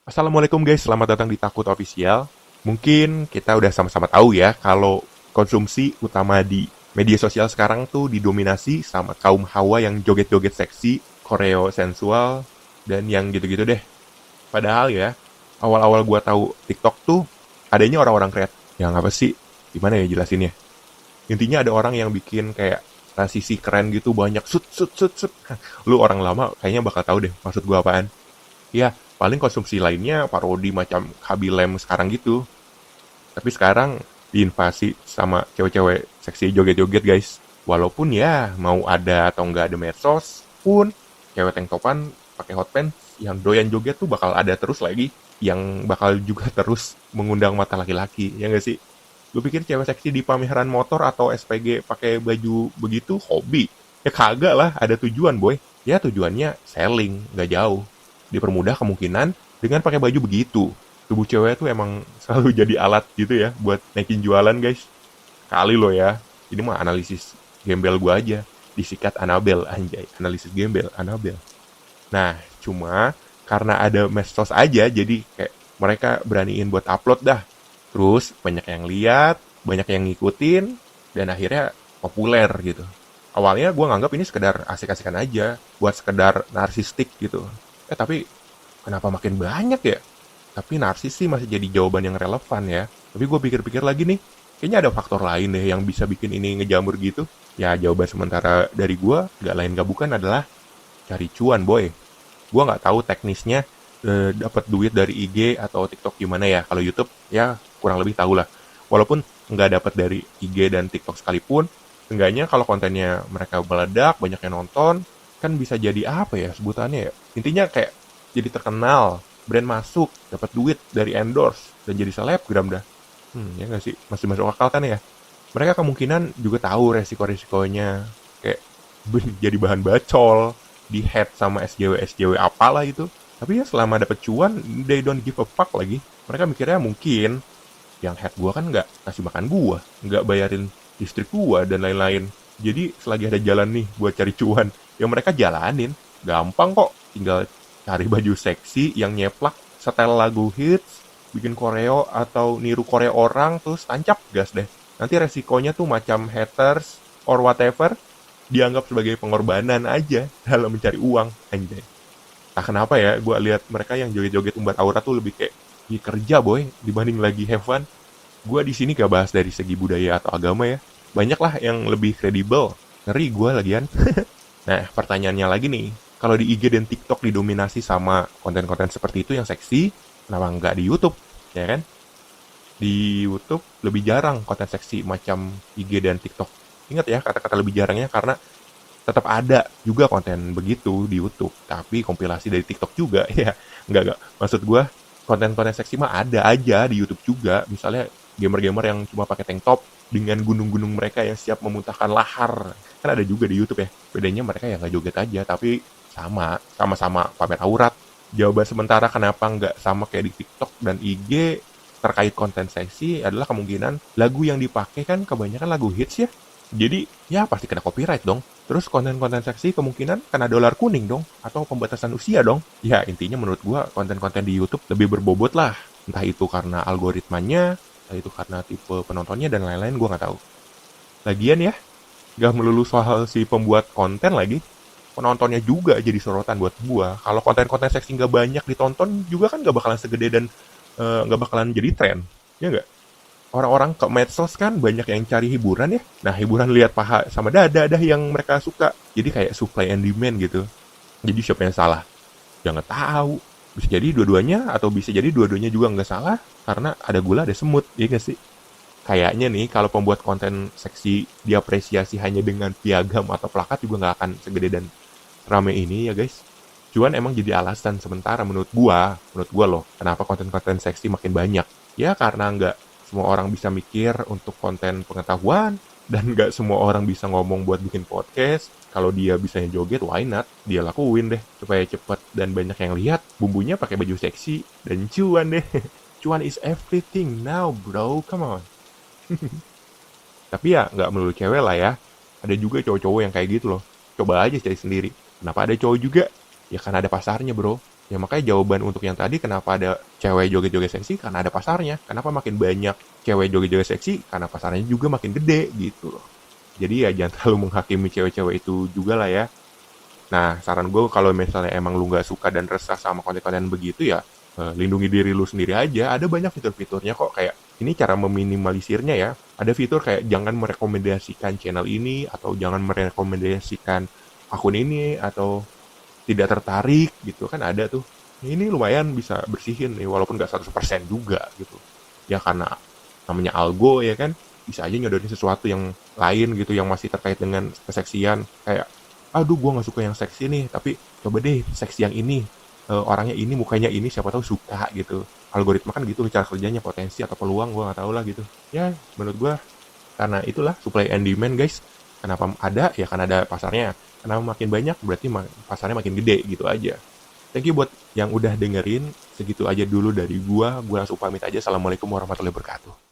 Assalamualaikum guys, selamat datang di Takut Official. Mungkin kita udah sama-sama tahu ya kalau konsumsi utama di media sosial sekarang tuh didominasi sama kaum hawa yang joget-joget seksi, koreo sensual, dan yang gitu-gitu deh. Padahal ya, awal-awal gua tahu TikTok tuh adanya orang-orang kreatif. Yang apa sih? Gimana ya jelasinnya? Intinya ada orang yang bikin kayak transisi keren gitu banyak sut sut sut sut. Lu orang lama kayaknya bakal tahu deh maksud gua apaan. Ya, paling konsumsi lainnya parodi macam Kabilem sekarang gitu. Tapi sekarang diinvasi sama cewek-cewek seksi joget-joget guys. Walaupun ya mau ada atau nggak ada medsos pun cewek tank topan pakai hot pants yang doyan joget tuh bakal ada terus lagi. Yang bakal juga terus mengundang mata laki-laki, ya nggak sih? Lu pikir cewek seksi di pameran motor atau SPG pakai baju begitu hobi? Ya kagak lah, ada tujuan boy. Ya tujuannya selling, nggak jauh. Dipermudah kemungkinan dengan pakai baju begitu. Tubuh cewek tuh emang selalu jadi alat gitu ya buat naikin jualan guys. Kali lo ya. Ini mah analisis gembel gua aja. Disikat Anabel anjay. Analisis gembel Anabel. Nah, cuma karena ada medsos aja jadi kayak mereka beraniin buat upload dah. Terus banyak yang lihat, banyak yang ngikutin dan akhirnya populer gitu. Awalnya gue nganggap ini sekedar asik-asikan aja, buat sekedar narsistik gitu. Tapi kenapa makin banyak ya? Tapi narsis sih masih jadi jawaban yang relevan ya. Tapi gue pikir-pikir lagi nih, kayaknya ada faktor lain deh yang bisa bikin ini ngejamur gitu. Ya jawaban sementara dari gue, gak lain gak bukan adalah cari cuan boy. Gue nggak tahu teknisnya dapat duit dari IG atau TikTok gimana ya. Kalau YouTube ya kurang lebih tahu lah. Walaupun nggak dapat dari IG dan TikTok sekalipun, enggaknya kalau kontennya mereka meledak, banyak yang nonton, kan bisa jadi apa ya sebutannya ya. Intinya kayak jadi terkenal, brand masuk, dapat duit dari endorse, dan jadi selebgram dah. Ya nggak sih? Masih masuk akal kan ya? Mereka kemungkinan juga tahu resiko-resikonya. Kayak jadi bahan bacol, di head sama SJW-SJW apalah itu. Tapi ya selama dapet cuan, they don't give a fuck lagi. Mereka mikirnya mungkin, yang head gua kan nggak kasih makan gua, nggak bayarin listrik gua, dan lain-lain. Jadi selagi ada jalan nih buat cari cuan, ya mereka jalanin. Gampang kok, tinggal cari baju seksi yang nyeplak, setel lagu hits, bikin koreo atau niru koreo orang, terus tancap gas deh. Nanti resikonya tuh macam haters or whatever, dianggap sebagai pengorbanan aja dalam mencari uang, anjay. Nah kenapa ya, gue lihat mereka yang joget-joget umbar aurat tuh lebih kayak kerja boy, dibanding lagi have fun. Gue di sini gak bahas dari segi budaya atau agama ya. Banyak lah yang lebih kredibel. Ngeri gue lagian. Nah, pertanyaannya lagi nih. Kalau di IG dan TikTok didominasi sama konten-konten seperti itu yang seksi, kenapa nggak di YouTube? Ya kan? Di YouTube lebih jarang konten seksi macam IG dan TikTok. Ingat ya kata-kata lebih jarangnya karena tetap ada juga konten begitu di YouTube, tapi kompilasi dari TikTok juga ya. Enggak. Maksud gue konten-konten seksi mah ada aja di YouTube juga. Misalnya gamer-gamer yang cuma pakai tank top dengan gunung-gunung mereka yang siap memuntahkan lahar. Kan ada juga di YouTube ya. Bedanya mereka yang nggak joget aja, tapi sama-sama pamer aurat. Jawaban sementara kenapa nggak sama kayak di TikTok dan IG terkait konten seksi adalah kemungkinan lagu yang dipakai kan kebanyakan lagu hits ya. Jadi ya pasti kena copyright dong. Terus konten-konten seksi kemungkinan kena dolar kuning dong. Atau pembatasan usia dong. Ya intinya menurut gua konten-konten di YouTube lebih berbobot lah. Entah itu karena algoritmanya, entah itu karena tipe penontonnya dan lain-lain gua nggak tahu. Lagian ya, gak melulu soal si pembuat konten lagi. Penontonnya juga jadi sorotan buat gua. Kalau konten-konten seksi nggak banyak ditonton juga kan gak bakalan segede dan nggak bakalan jadi tren. Ya nggak? Orang-orang ke medsos kan banyak yang cari hiburan ya. Nah, hiburan lihat paha sama dada dah yang mereka suka. Jadi kayak supply and demand gitu. Jadi siapa yang salah? Jangan tahu. Bisa jadi dua-duanya atau bisa jadi dua-duanya juga nggak salah karena ada gula ada semut, ya nggak sih? Kayaknya nih kalau pembuat konten seksi diapresiasi hanya dengan piagam atau plakat juga nggak akan segede dan rame ini ya guys. Cuan emang jadi alasan sementara menurut gua loh, kenapa konten-konten seksi makin banyak. Ya karena nggak semua orang bisa mikir untuk konten pengetahuan, dan nggak semua orang bisa ngomong buat bikin podcast. Kalau dia bisanya joget, why not? Dia lakuin deh, supaya cepet dan banyak yang lihat. Bumbunya pakai baju seksi, dan cuan deh. Cuan is everything now bro, come on. Tapi ya nggak melulu cewek lah ya. Ada juga cowok-cowok yang kayak gitu loh. Coba aja cari sendiri. Kenapa ada cowok juga? Ya karena ada pasarnya bro. Ya makanya jawaban untuk yang tadi kenapa ada cewek joget-joget seksi karena ada pasarnya. Kenapa makin banyak cewek joget-joget seksi karena pasarnya juga makin gede gitu loh. Jadi ya jangan terlalu menghakimi cewek-cewek itu juga lah ya. Nah, saran gue kalau misalnya emang lu nggak suka dan resah sama konten-konten begitu ya, lindungi diri lu sendiri aja. Ada banyak fitur-fiturnya kok, kayak ini cara meminimalisirnya ya. Ada fitur kayak jangan merekomendasikan channel ini, atau jangan merekomendasikan akun ini, atau tidak tertarik gitu kan ada tuh. Ini lumayan bisa bersihin nih, walaupun nggak 100% juga gitu. Ya karena namanya algo ya kan, bisa aja nyodorin sesuatu yang lain gitu, yang masih terkait dengan keseksian. Kayak aduh gue nggak suka yang seksi nih, tapi coba deh seksi yang ini. Orangnya ini, mukanya ini, siapa tahu suka gitu. Algoritma kan gitu cara kerjanya, potensi atau peluang gue nggak tahu lah gitu. Ya menurut gue karena itulah supply and demand guys. Kenapa ada ya, kan ada pasarnya. Kenapa makin banyak berarti pasarnya makin gede gitu aja. Thank you buat yang udah dengerin. Segitu aja dulu dari gua langsung pamit aja. Assalamualaikum warahmatullahi wabarakatuh.